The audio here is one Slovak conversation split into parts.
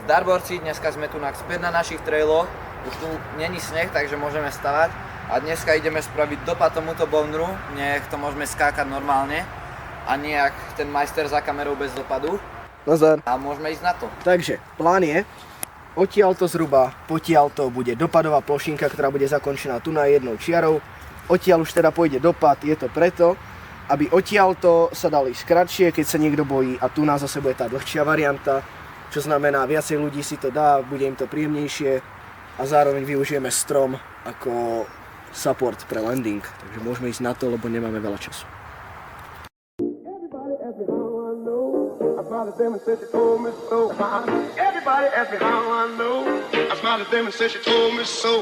Darborci, dneska sme tu späť na našich trailoch, už tu není sneh, takže môžeme stavať a dneska ideme spraviť dopad tomuto boulderu, nech to môžeme skákať normálne a nie jak ten majster za kamerou bez dopadu. Nazar. A môžeme ísť na to. Takže plán je, odtiaľto zhruba, potiaľto bude dopadová plošinka, ktorá bude zakončená tu na jednou čiarou. Odtiaľ už teda pôjde dopad, je to preto, aby odtiaľto sa dali kratšie, keď sa niekto bojí, a tu nás zase bude tá dlhšia varianta, čo znamená viacej ľudí si to dá, bude im to príjemnejšie a zároveň využijeme strom ako support pre landing, takže môžeme ísť na to, lebo nemáme veľa času. Everybody ask me how I know. I smiled at them and said she told me so. Everybody ask me how I know. I smiled at them and said she told me so.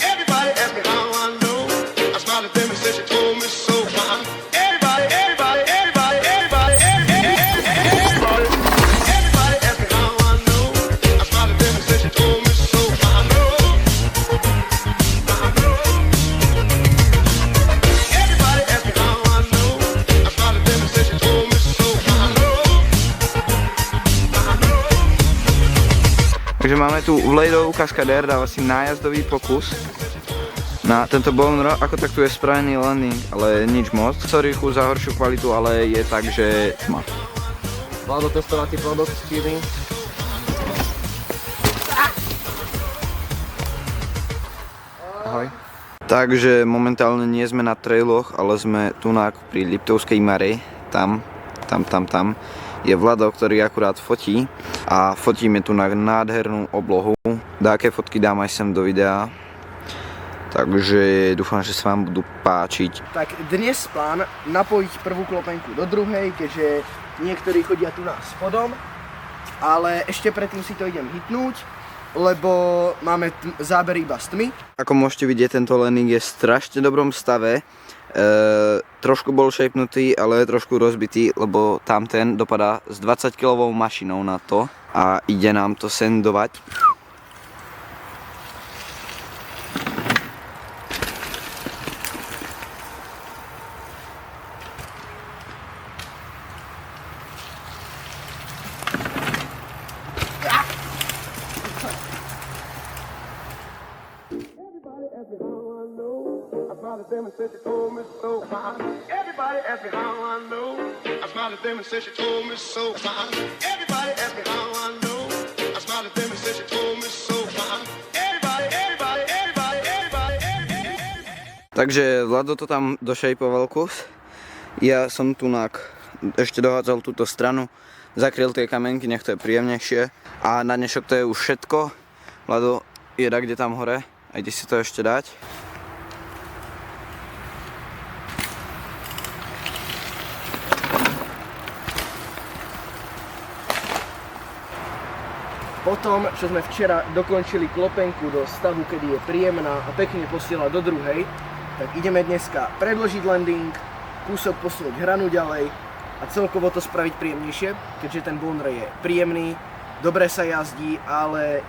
Everybody ask me how I know. I smiled at them and said she told me so. Everybody ask me how I know. I smiled at them and said she told me so. Takže máme tu vlejdovú kaskadér, dáva si nájazdový pokus na tento boulder, ako tak tu je spravený landing, ale nič moc. Sorry za horšiu kvalitu, ale je tak, že má. Vládo testovatý produkt, speeding. Ahoj. Takže momentálne nie sme na trailoch, ale sme tu pri Liptovskej Mare, tam je Vlado, ktorý akurát fotí a fotíme tu na nádhernú oblohu. Dáke fotky dám aj sem do videa, takže dúfam, že sa vám budú páčiť. Tak dnes plán napojiť prvú klopenku do druhej, keďže niektorí chodia tu na spodom, ale ešte predtým si to idem hitnúť, lebo máme záber iba z tmy. Ako môžete vidieť, tento landing je v strašne dobrom stave. Trošku bol šejpnutý, ale je trošku rozbitý, lebo tamten dopadá s 20 kg mašinou na to a ide nám to sendovať. Them and said she told me so. Everybody ask me how I know. I smiled at them and said she told me so. Everybody ask me how I know. I smiled at them and said she told me so. Everybody. Takže Vlado to tam došejpoval kus. Ja som tu ešte dohádzal túto stranu, zakryl tie kamenky, nech to je príjemnejšie. A na dnešok to je už všetko. Vlado je kde tam hore a ide si to ešte dať. Potom, čo sme včera dokončili klopenku do stavu, kedy je príjemná a pekne posiela do druhej, tak ideme dneska predložiť landing, kúsok posunúť hranu ďalej a celkovo to spraviť príjemnejšie, keďže ten boulder je príjemný, dobre sa jazdí, ale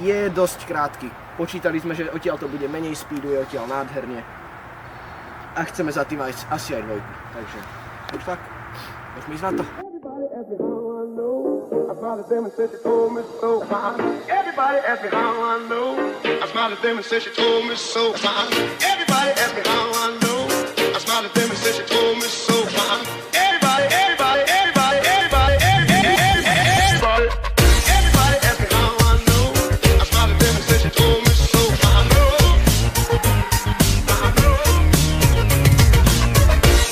je dosť krátky. Počítali sme, že odtiaľ to bude menej speedu, je odtiaľ nádherne a chceme za tým aj asi aj dvojku, takže už tak, môžeme ísť na to. I smiled at them and said she told me so. Everybody ask me how I know. I smiled at them and said she told me so. Everybody ask me how I know. I smiled at them and said she told me so. Everybody. Everybody ask me how I know. I smiled at them and said she told me so.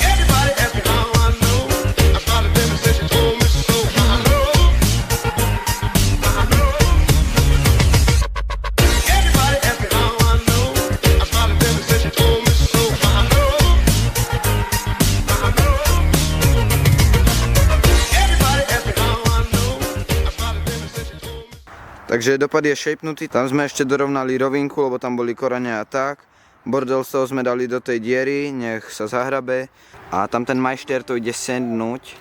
Everybody ask me how I know. I smiled at them and said she told me so. Takže dopad je šejpnutý, tam sme ešte dorovnali rovinku, lebo tam boli korene a tak. Bordel z toho sme dali do tej diery, nech sa zahrabe. A tam ten majster to ide sendnúť.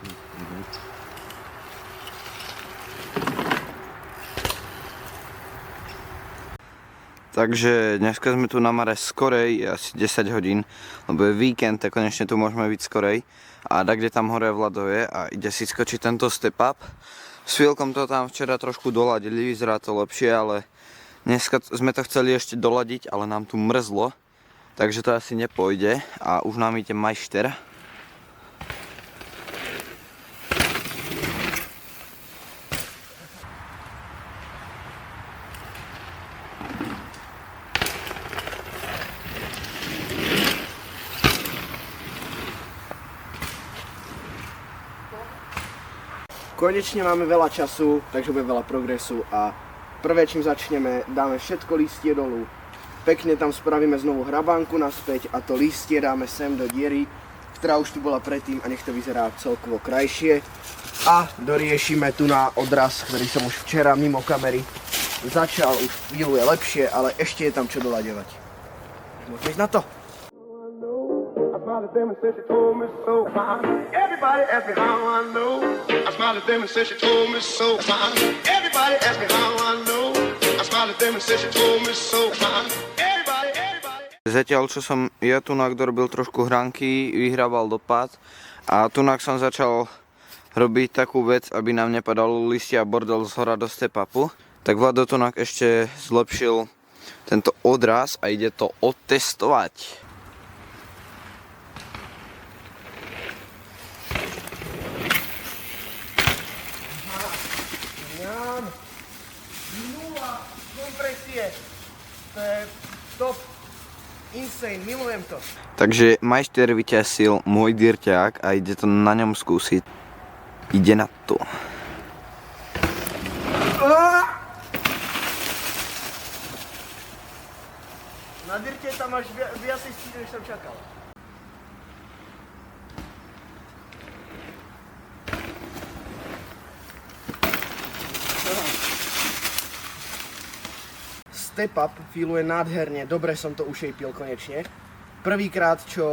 Takže dneska sme tu na Mare skorej, asi 10 hodín, lebo je víkend, tak konečne tu môžeme byť skorej. A kde tam hore Vlado je a ide si skočiť tento step up. S Filkom to tam včera trošku doladili, vyzerá to lepšie, ale dneska sme to chceli ešte doladiť, ale nám tu mrzlo, takže to asi nepôjde a už nám ide majster. Konečne máme veľa času, takže bude veľa progresu a prvé čím začneme, dáme všetko listie dolu. Pekne tam spravíme znovu hrabánku naspäť a to listie dáme sem do diery, ktorá už tu bola predtým a nech to vyzerá celkovo krajšie. A doriešime tu na odraz, ktorý som už včera mimo kamery začal, už chvíľu je lepšie, ale ešte je tam čo doľaďovať. Môžeme ísť na to. I smiled at them and said she told me so. Everybody asked me how I know. I smiled at them and said she told me so. Everybody asked me how I know. I smiled at them and said she told me so. Everybody. Zatiaľ čo som ja tunak dorobil trošku hranky, vyhrabal dopad a tunak som začal robiť takú vec, aby nám nepadalo listia a bordel zhora do step-upu, tak Vlado tunak ešte zlepšil tento odraz a ide to otestovať. Nula kompresie. To je top. Insane, milujem to. Takže majster vyťasil môj dirťák a ide to na ňom skúsiť. Ide na to. Na dirte tam máš viac stínu, než som čakal. Step up feeluje nádherne, dobre som to ušejpil konečne. Prvýkrát, čo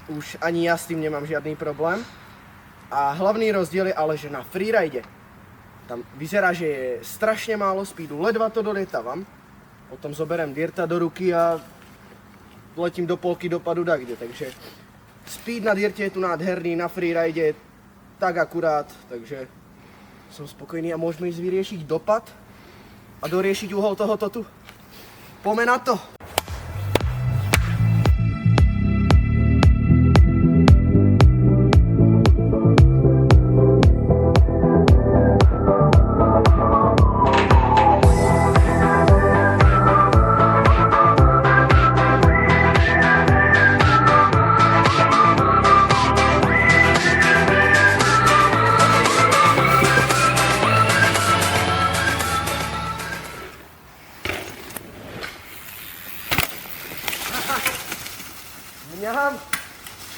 už ani ja s tým nemám žiadny problém. A hlavný rozdiel je ale, že na freeride tam vyzerá, že je strašne málo speedu, ledva to dolietávam. Potom zoberiem dirta do ruky a letím do polky dopadu dakde, takže speed na dirte je tu nádherný, na freeride tak akurát, takže som spokojný a môžeme ísť vyriešiť dopad a doriešiť uhol tohoto tu. Poďme na to! Mňam,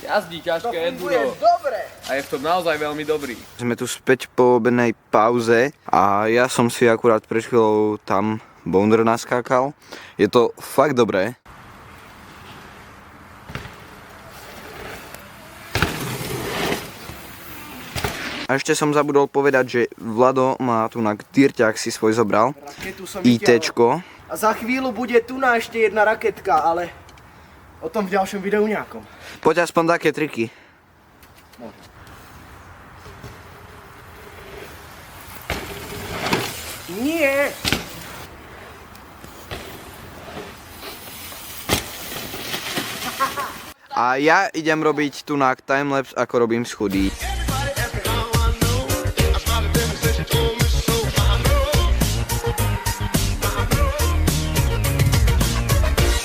Jazdí to ťažké funguje enduro dobre! a je v tom naozaj veľmi dobrý. Sme tu späť po obednej pauze a ja som si akurát pred chvíľou tam boulder naskákal. Je to fakt dobré. A ešte som zabudol povedať, že Vlado má tu na dirťák si svoj zobral. Raketu som vytiahol. ITčko. A za chvíľu bude tu na ešte jedna raketka, ale o tom v ďalšom videu nejakom. Poď aspoň také triky. Nie! A ja idem robiť tu na timelapse, ako robím schody.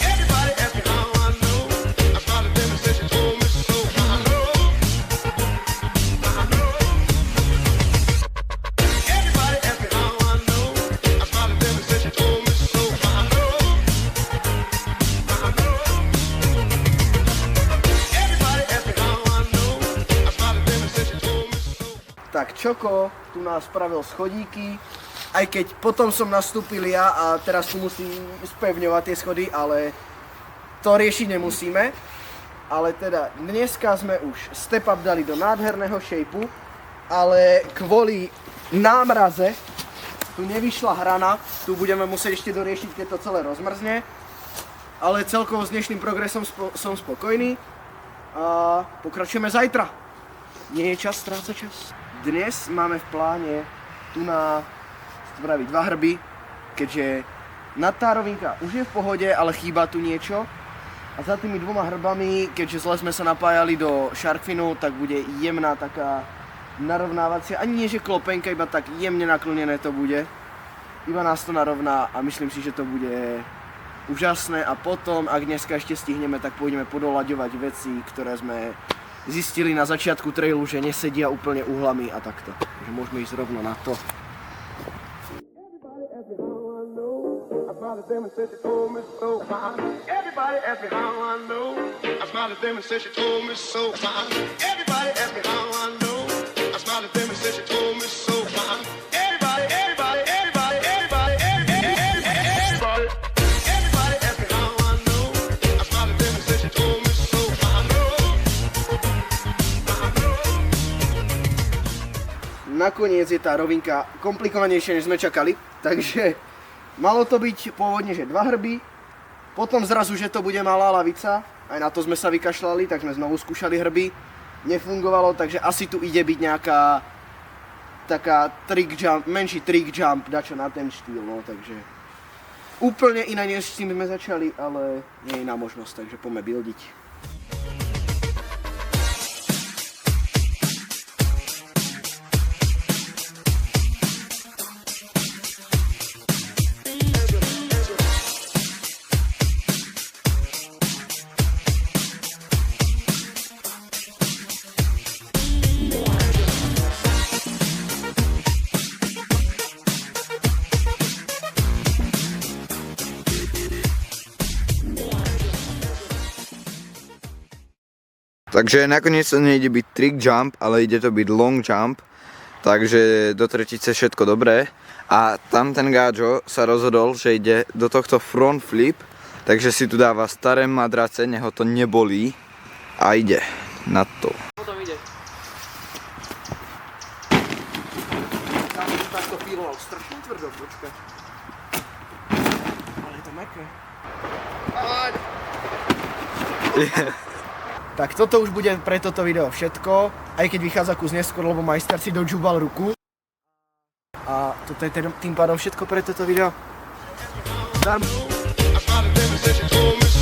Everybody asked me how I know. I smiled at them and said she told me so. Everybody asked me how I know. I smiled at them and said she told me so. Everybody asked me how I know. I smiled at them and said she told me so. Tak Čoko tu nás spravil schodíky, aj keď potom som nastúpil ja a teraz tu musím spevňovať tie schody, ale to riešiť nemusíme. Ale teda dneska sme už step up dali do nádherného shapeu, ale kvôli námraze tu nevyšla hrana, tu budeme musieť ešte doriešiť, keď to celé rozmrzne. Ale celkovo s dnešným progresom som spokojný a pokračujeme zajtra. Nie je čas strácať čas. Dnes máme v pláne tu na spraviť 2 hrby, keďže tá rovinka už je v pohode, ale chýba tu niečo. A za tými 2 hrbami, keďže zle sme sa napájali do Sharkfinu, tak bude jemná taká narovnávacia, ani nie že klopenka, iba tak jemne naklonené to bude. Iba nás to narovná a myslím si, že to bude úžasné. A potom, ak dneska ešte stihneme, tak pôjdeme podoľaďovať veci, ktoré sme zistili na začiatku trailu, že nesedia úplne uhlami a takto. Takže môžeme ísť rovno na to. Everybody ask me how I know. I smiled at them and said she told me so. Everybody ask me how I know. I smiled at them and said she told me so. Everybody ask me how I know. I smiled at them and said she told me so. Nakoniec je tá rovinka komplikovanejšia, než sme čakali, takže malo to byť pôvodne, že 2 hrby, potom zrazu, že to bude malá lavica, aj na to sme sa vykašľali, tak sme znovu skúšali hrby, nefungovalo, takže asi tu ide byť nejaká taká trick jump, menší trick jump, dačo na ten štýl, no, takže úplne iné, než s tým sme začali, ale nie je iná možnosť, takže poďme buildiť. Takže nakoniec to nejde byť trick jump, ale ide to byť long jump. Takže do tretice všetko dobré. A tam ten gáčo sa rozhodol, že ide do tohto front flip. Takže si tu dáva staré madrace, nech ho to nebolí. A ide na to. Potom ide. Tam už takto píloval strašne tvrdo, počkaj. Ale je to mäkké. Tak toto už bude pre toto video všetko, aj keď vychádza kus neskôr, lebo majster si dodžúbal ruku. A toto je tým pádom všetko pre toto video. I smiled at them and said she told me